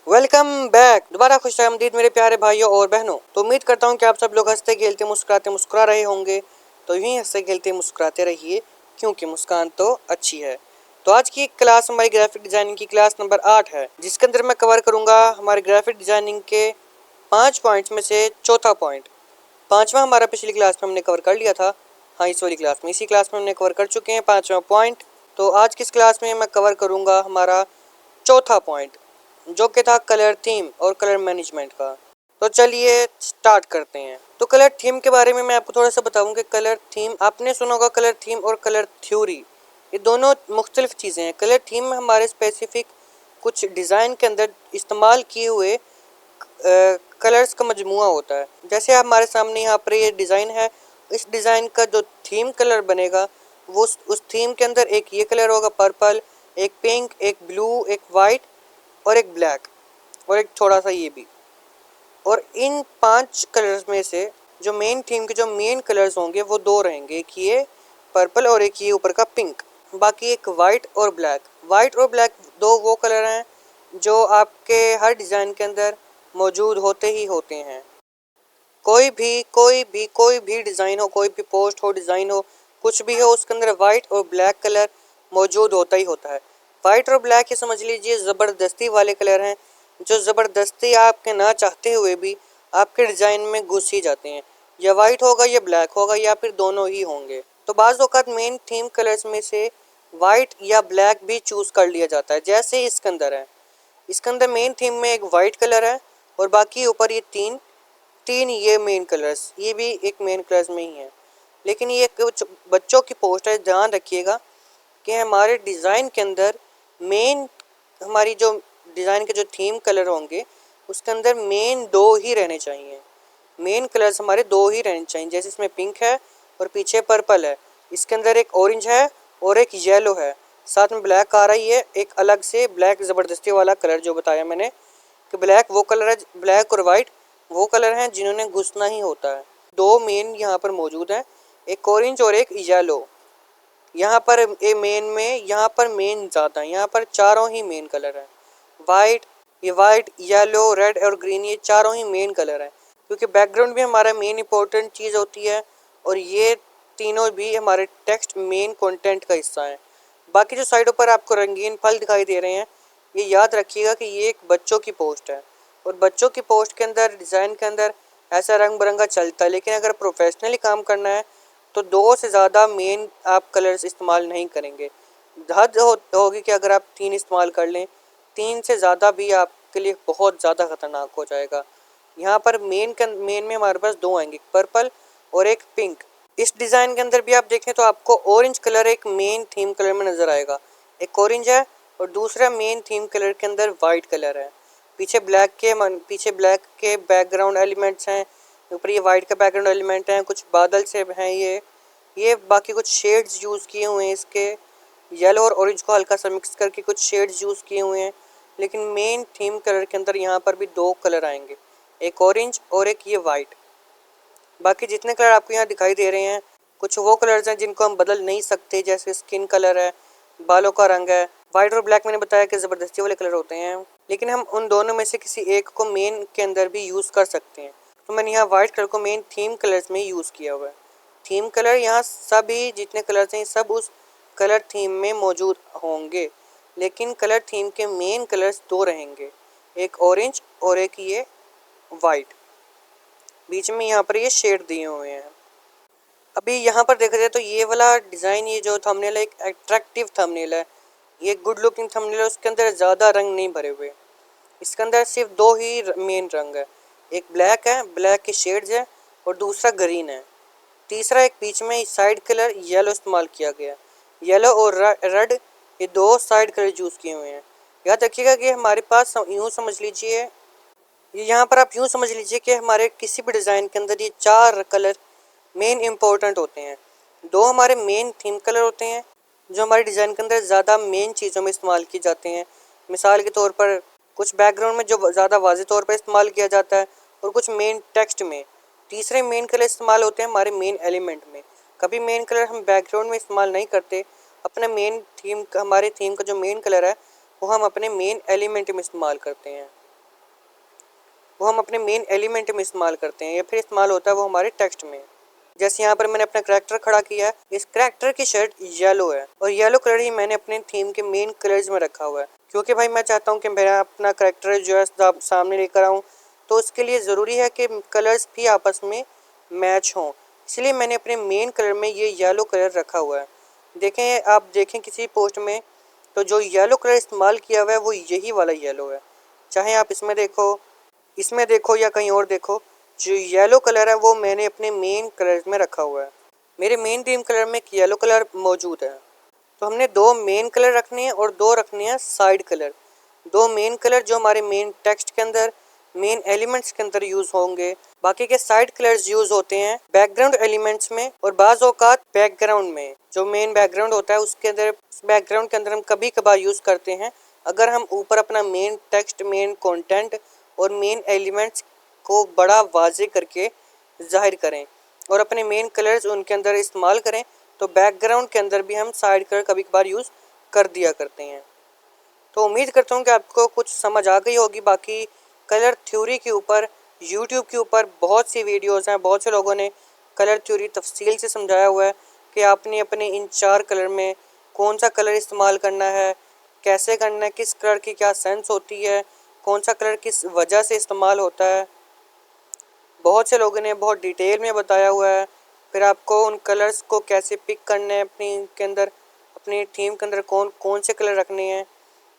Welcome back. दोबारा खुश आमदीद मेरे प्यारे भाइयों और बहनों। तो उम्मीद करता हूँ कि आप सब लोग हंसते खेलते मुस्कुराते मुस्कुरा रहे होंगे। तो यूं ही हंसते खेलते मुस्कुराते रहिए, क्योंकि मुस्कान तो अच्छी है। तो आज की क्लास हमारी ग्राफिक डिजाइनिंग की क्लास नंबर 8 है, जिसके अंदर मैं कवर करूंगा हमारे ग्राफिक डिजाइनिंग के 5 पॉइंट्स में से चौथा पॉइंट। पांचवा हमारा पिछली क्लास में हमने कवर कर लिया था। हाँ, इस वाली क्लास में, इसी क्लास में हमने कवर कर चुके हैं पांचवा पॉइंट। तो आज की इस क्लास में मैं कवर करूंगा हमारा चौथा पॉइंट, जो कि था कलर थीम और कलर मैनेजमेंट का। तो चलिए स्टार्ट करते हैं। तो कलर थीम के बारे में मैं आपको थोड़ा सा बताऊं कि कलर थीम, आपने सुना होगा कलर थीम और कलर थ्योरी, ये दोनों मुख्तलिफ चीज़ें हैं। कलर थीम में हमारे स्पेसिफिक कुछ डिज़ाइन के अंदर इस्तेमाल किए हुए कलर्स का मजमुआ होता है। जैसे हमारे सामने यहाँ पर ये डिज़ाइन है, इस डिज़ाइन का जो थीम कलर बनेगा वो उस थीम के अंदर एक ये कलर होगा पर्पल, एक पिंक, एक ब्लू, एक वाइट और एक ब्लैक और एक थोड़ा सा ये भी। और इन 5 कलर्स में से जो मेन थीम के जो मेन कलर्स होंगे वो दो रहेंगे, एक ये पर्पल और एक ये ऊपर का पिंक। बाकी एक वाइट और ब्लैक। वाइट और ब्लैक दो वो कलर हैं जो आपके हर डिज़ाइन के अंदर मौजूद होते ही होते हैं। कोई भी डिज़ाइन हो, कोई भी पोस्ट हो, डिज़ाइन हो, कुछ भी हो, उसके अंदर वाइट और ब्लैक कलर मौजूद होता ही होता है। वाइट और ब्लैक ये समझ लीजिए ज़बरदस्ती वाले कलर हैं, जो ज़बरदस्ती आपके ना चाहते हुए भी आपके डिज़ाइन में घुस ही जाते हैं। या वाइट होगा या ब्लैक होगा या फिर दोनों ही होंगे। तो बाज़ औक़ात मेन थीम कलर्स में से वाइट या ब्लैक भी चूज़ कर लिया जाता है, जैसे इसके अंदर है। इसके अंदर मेन थीम में एक वाइट कलर है और बाकी ऊपर ये तीन तीन ये मेन कलर्स, ये भी एक मेन कलर्स में ही है। लेकिन ये कुछ बच्चों की पोस्ट है, ध्यान रखिएगा कि हमारे डिज़ाइन के अंदर मेन, हमारी जो डिज़ाइन के जो थीम कलर होंगे उसके अंदर मेन दो ही रहने चाहिए। मेन कलर्स हमारे दो ही रहने चाहिए। जैसे इसमें पिंक है और पीछे पर्पल है, इसके अंदर एक ऑरेंज है और एक येलो है, साथ में ब्लैक आ रही है, एक अलग से ब्लैक ज़बरदस्ती वाला कलर जो बताया मैंने कि ब्लैक वो कलर है, ब्लैक और वाइट वो कलर हैं जिन्होंने घुसना ही होता है। दो मेन यहाँ पर मौजूद हैं, एक ऑरेंज और एक येलो। यहाँ पर ए मेन में, यहाँ पर मेन ज़्यादा है, यहाँ पर चारों ही मेन कलर हैं। वाइट, ये वाइट, येलो, रेड और ग्रीन, ये चारों ही मेन कलर हैं, क्योंकि बैकग्राउंड भी हमारा मेन इंपॉर्टेंट चीज़ होती है और ये तीनों भी हमारे टेक्स्ट मेन कंटेंट का हिस्सा है। बाकी जो साइडों पर आपको रंगीन फल दिखाई दे रहे हैं, ये याद रखिएगा कि ये एक बच्चों की पोस्ट है और बच्चों की पोस्ट के अंदर, डिज़ाइन के अंदर ऐसा रंग बिरंगा चलता है। लेकिन अगर प्रोफेशनली काम करना है तो दो से ज़्यादा मेन आप कलर्स इस्तेमाल नहीं करेंगे। हद होगी कि अगर आप 3 इस्तेमाल कर लें, 3 से ज़्यादा भी आपके लिए बहुत ज़्यादा ख़तरनाक हो जाएगा। यहाँ पर मेन में हमारे पास दो आएंगे, पर्पल और एक पिंक। इस डिज़ाइन के अंदर भी आप देखें तो आपको ऑरेंज कलर एक मेन थीम कलर में नज़र आएगा। एक ऑरेंज है और दूसरा मेन थीम कलर के अंदर वाइट कलर है। पीछे ब्लैक के बैकग्राउंड एलिमेंट्स हैं, ऊपर ये वाइट का बैकग्राउंड एलिमेंट है, कुछ बादल से हैं ये बाकी कुछ शेड्स यूज़ किए हुए हैं इसके, येलो और ऑरेंज को हल्का सा मिक्स करके कुछ शेड्स यूज़ किए हुए हैं। लेकिन मेन थीम कलर के अंदर यहाँ पर भी दो कलर आएंगे, एक ऑरेंज और एक ये वाइट। बाकी जितने कलर आपको यहाँ दिखाई दे रहे हैं, कुछ वो कलर्स हैं जिनको हम बदल नहीं सकते, जैसे स्किन कलर है, बालों का रंग है। वाइट और ब्लैक मैंने बताया कि ज़बरदस्ती वाले कलर होते हैं, लेकिन हम उन दोनों में से किसी एक को मेन के अंदर भी यूज़ कर सकते हैं। तो मैंने यहाँ वाइट कलर को मेन थीम कलर्स में यूज़ किया हुआ है। थीम कलर यहाँ सभी जितने कलर्स हैं सब उस कलर थीम में मौजूद होंगे, लेकिन कलर थीम के मेन कलर्स दो रहेंगे, एक ऑरेंज और एक ये वाइट। बीच में यहाँ पर ये शेड दिए हुए हैं। अभी यहाँ पर देखा जाए तो ये वाला डिज़ाइन, ये जो थंबनेल है, एक अट्रैक्टिव थंबनेल है, ये गुड लुकिंग थंबनेल है। उसके अंदर ज़्यादा रंग नहीं भरे हुए, इसके अंदर सिर्फ दो ही मेन रंग है, एक ब्लैक है, ब्लैक के शेड्स है और दूसरा ग्रीन है। तीसरा एक बीच में साइड कलर येलो इस्तेमाल किया गया, येलो और रेड, ये दो साइड कलर यूज़ किए हुए हैं। याद रखिएगा कि हमारे पास यूँ समझ लीजिए, ये यहाँ पर आप यूँ समझ लीजिए कि हमारे किसी भी डिज़ाइन के अंदर ये 4 कलर मेन इंपॉर्टेंट होते हैं। दो हमारे मेन थीम कलर होते हैं जो हमारे डिज़ाइन के अंदर ज़्यादा मेन चीज़ों में इस्तेमाल किए जाते हैं। मिसाल के तौर पर कुछ बैकग्राउंड में जो ज़्यादा वाज़ेह तौर पर इस्तेमाल किया जाता है और कुछ मेन टेक्स्ट में। तीसरे मेन कलर इस्तेमाल होते हैं हमारे मेन एलिमेंट में। कभी मेन कलर हम बैकग्राउंड में इस्तेमाल नहीं करते, अपने मेन थीम, हमारे थीम का जो मेन कलर है वो हम अपने मेन एलिमेंट में इस्तेमाल करते हैं। वो हम अपने मेन एलिमेंट में इस्तेमाल करते हैं या फिर इस्तेमाल होता है वो हमारे टेक्स्ट में। जैसे यहाँ पर मैंने अपना करैक्टर खड़ा किया है, इस करैक्टर की शर्ट येलो है और येलो कलर ही मैंने अपने थीम के मेन कलर्स में रखा हुआ है, क्योंकि भाई मैं चाहता हूँ कि मेरा अपना करैक्टर जो है सामने लेकर आऊँ, तो उसके लिए ज़रूरी है कि कलर्स भी आपस में मैच हों। इसलिए मैंने अपने मेन कलर में ये येलो कलर रखा हुआ है। देखें, आप देखें किसी पोस्ट में तो जो येलो कलर इस्तेमाल किया हुआ है वो यही वाला येलो है। चाहे आप इसमें देखो या कहीं और देखो, जो येलो कलर है वो मैंने अपने मेन कलर में रखा हुआ है। मेरे मेन थीम कलर में एक येलो कलर मौजूद है। तो हमने दो मेन कलर रखने हैं और दो रखने हैं साइड कलर। दो मेन कलर जो हमारे मेन टेक्स्ट के अंदर, मेन एलिमेंट्स के अंदर यूज होंगे। बाकी के साइड कलर्स यूज होते हैं बैकग्राउंड एलिमेंट्स में और बाज औकात बैकग्राउंड में। जो मेन बैकग्राउंड होता है उसके अंदर, बैकग्राउंड के अंदर हम कभी कभार यूज करते हैं अगर हम ऊपर अपना मेन टेक्स्ट, मेन कंटेंट और मेन एलिमेंट्स को बड़ा वाजे करके जाहिर करें और अपने मेन कलर्स उनके अंदर इस्तेमाल करें, तो बैकग्राउंड के अंदर भी हम साइड कलर कभी कभार यूज़ कर दिया करते हैं। तो उम्मीद करता हूँ कि आपको कुछ समझ आ गई होगी। बाकी कलर थ्योरी के ऊपर यूट्यूब के ऊपर बहुत सी वीडियोस हैं, बहुत से लोगों ने कलर थ्योरी तफसील से समझाया हुआ है कि आपने अपने इन 4 कलर में कौन सा कलर इस्तेमाल करना है, कैसे करना है, किस कलर की क्या सेंस होती है, कौन सा कलर किस वजह से इस्तेमाल होता है। बहुत से लोगों ने बहुत डिटेल में बताया हुआ है। फिर आपको उन कलर्स को कैसे पिक करना है अपनी के अंदर, अपनी थीम के अंदर कौन कौन से कलर रखने हैं,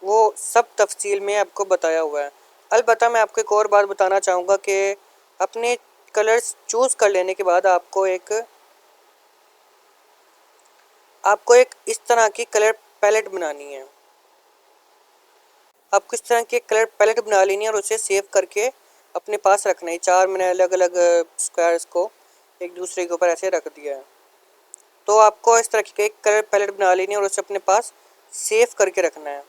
वो सब तफसील में आपको बताया हुआ है। अलबत्ता मैं आपको एक और बात बताना चाहूँगा कि अपने कलर्स चूज़ कर लेने के बाद आपको एक इस तरह की कलर पैलेट बनानी है। आपको इस तरह की कलर पैलेट बना लेनी है और उसे सेव करके अपने पास रखना है। 4 मैंने अलग अलग स्क्वायर्स को एक दूसरे के ऊपर ऐसे रख दिया है। तो आपको इस तरह की एक कलर पैलेट बना लेनी है और उसे अपने पास सेव करके रखना है,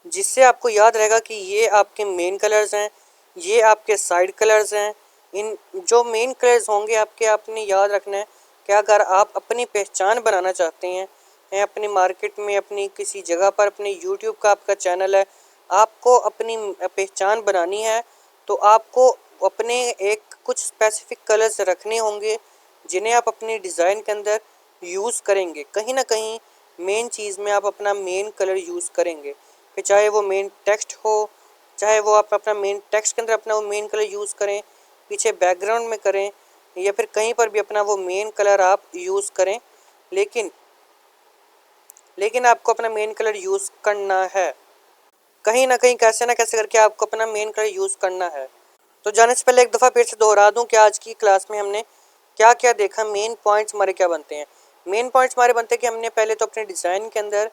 जिससे आपको याद रहेगा कि ये आपके मेन कलर्स हैं, ये आपके साइड कलर्स हैं। इन जो मेन कलर्स होंगे आपके, आपने याद रखना है कि अगर आप अपनी पहचान बनाना चाहते हैं अपनी मार्केट में, अपनी किसी जगह पर, अपने यूट्यूब का आपका चैनल है, आपको अपनी पहचान बनानी है, तो आपको अपने एक कुछ स्पेसिफिक कलर्स रखने होंगे जिन्हें आप अपने डिज़ाइन के अंदर यूज़ करेंगे। कहीं ना कहीं मेन चीज़ में आप अपना मेन कलर यूज़ करेंगे, फिर चाहे वो मेन टेक्स्ट हो, चाहे वो आप अपना मेन टेक्स्ट के अंदर अपना वो मेन कलर यूज़ करें, पीछे बैकग्राउंड में करें, या फिर कहीं पर भी अपना वो मेन कलर आप यूज़ करें। लेकिन आपको अपना मेन कलर यूज़ करना है। कहीं ना कहीं कैसे ना कैसे करके आपको अपना मेन कलर यूज़ करना है। तो जाने से पहले एक दफ़ा फिर से दोहरा दूं कि आज की क्लास में हमने क्या क्या देखा, मेन पॉइंट्स हमारे क्या बनते हैं। मेन पॉइंट्स हमारे बनते हैं कि हमने पहले तो अपने डिज़ाइन के अंदर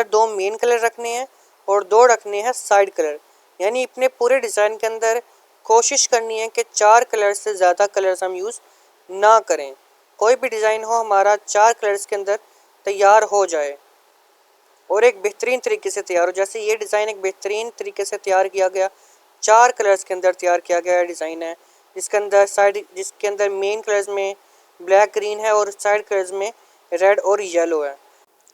दो मेन कलर रखने हैं और दो रखने हैं साइड कलर। यानी अपने पूरे डिज़ाइन के अंदर कोशिश करनी है कि 4 कलर से ज़्यादा कलर्स हम यूज़ ना करें। कोई भी डिज़ाइन हो हमारा 4 कलर्स के अंदर तैयार हो जाए और एक बेहतरीन तरीके से तैयार हो। जैसे ये डिज़ाइन एक बेहतरीन तरीके से तैयार किया गया, 4 कलर्स के अंदर तैयार किया गया डिज़ाइन है, जिसके अंदर मेन कलर्स में ब्लैक, ग्रीन है और साइड कलर्स में रेड और येलो है।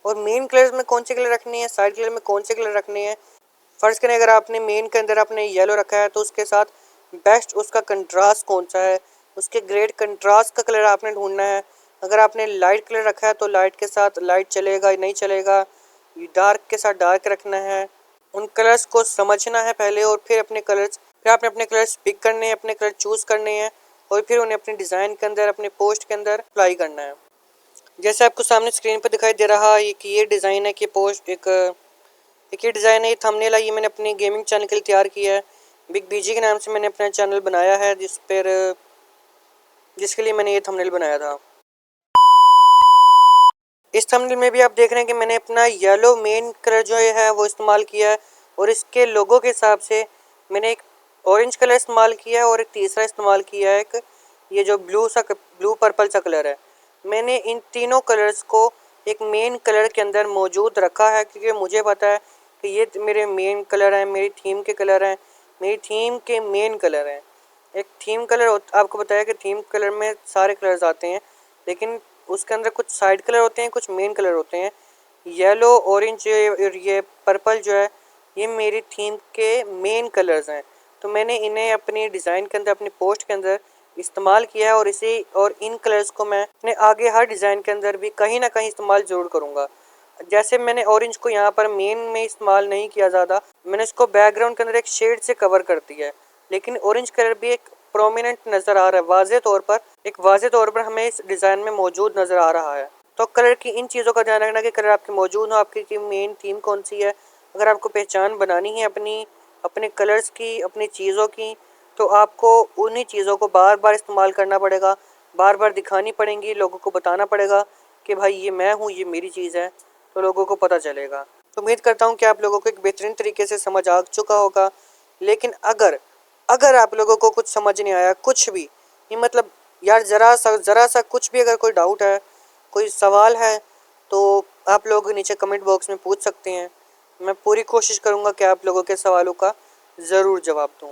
और मेन कलर्स में कौन से कलर रखने हैं, साइड कलर में कौन से कलर रखने हैं। फ़र्ज़ करें अगर आपने मेन के अंदर आपने येलो रखा है तो उसके साथ बेस्ट उसका कंट्रास्ट कौन सा है, उसके ग्रेड कंट्रास्ट का कलर आपने ढूंढना है। अगर आपने लाइट कलर रखा है तो लाइट के साथ लाइट चलेगा नहीं चलेगा, डार्क के साथ डार्क रखना है। उन कलर्स को समझना है पहले और फिर आपने अपने कलर्स पिक करने हैं, अपने कलर चूज़ करने हैं और फिर उन्हें अपने डिज़ाइन के अंदर, अपने पोस्ट के अंदर अप्लाई करना है। जैसे आपको सामने स्क्रीन पर दिखाई दे रहा है कि ये डिज़ाइन है कि पोस्ट एक ये डिज़ाइन है, ये थंबनेल है, ये मैंने अपने गेमिंग चैनल के लिए तैयार किया है। बिग बीजी के नाम से मैंने अपना चैनल बनाया है, जिसके लिए मैंने ये थंबनेल बनाया था। इस थंबनेल में भी आप देख रहे हैं कि मैंने अपना येलो मेन कलर जो है वो इस्तेमाल किया है और इसके लोगो के हिसाब से मैंने एक ऑरेंज कलर इस्तेमाल किया है और एक तीसरा इस्तेमाल किया है एक ये जो ब्लू पर्पल सा कलर है। मैंने इन तीनों कलर्स को एक मेन कलर के अंदर मौजूद रखा है क्योंकि मुझे पता है कि ये मेरे मेन कलर हैं, मेरी थीम के कलर हैं, मेरी थीम के मेन कलर हैं। एक थीम कलर आपको बताया कि थीम कलर में सारे कलर्स आते हैं, लेकिन उसके अंदर कुछ साइड कलर होते हैं, कुछ मेन कलर होते हैं। येलो, ऑरेंज और ये पर्पल जो है ये मेरी थीम के मेन कलर्स हैं। तो मैंने इन्हें अपनी डिज़ाइन के अंदर, अपनी पोस्ट के अंदर इस्तेमाल किया है और इन कलर्स को मैं अपने आगे हर डिज़ाइन के अंदर भी कहीं ना कहीं इस्तेमाल ज़रूर करूँगा। जैसे मैंने ऑरेंज को यहाँ पर मेन में इस्तेमाल नहीं किया ज़्यादा, मैंने इसको बैकग्राउंड के अंदर एक शेड से कवर कर दिया है, लेकिन ऑरेंज कलर भी एक प्रोमिनेंट नज़र आ रहा है, वाज़े तौर पर हमें इस डिज़ाइन में मौजूद नज़र आ रहा है। तो कलर की इन चीज़ों का ध्यान रखना कि कलर आपके मौजूद हो, आपकी मेन थीम कौन सी है। अगर आपको पहचान बनानी है अपने कलर्स की, अपनी चीज़ों की, तो आपको उन्हीं चीज़ों को बार बार इस्तेमाल करना पड़ेगा, बार बार दिखानी पड़ेंगी, लोगों को बताना पड़ेगा कि भाई ये मैं हूँ, ये मेरी चीज़ है, तो लोगों को पता चलेगा। तो उम्मीद करता हूँ कि आप लोगों को एक बेहतरीन तरीके से समझ आ चुका होगा। लेकिन अगर आप लोगों को कुछ समझ नहीं आया, कुछ भी ये मतलब यार ज़रा सा कुछ भी अगर कोई डाउट है, कोई सवाल है, तो आप लोग नीचे कमेंट बॉक्स में पूछ सकते हैं। मैं पूरी कोशिश करूँगा कि आप लोगों के सवालों का ज़रूर जवाब दूँ।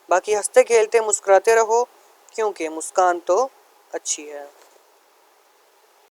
बाकी हंसते खेलते मुस्कुराते रहो, क्योंकि मुस्कान तो अच्छी है।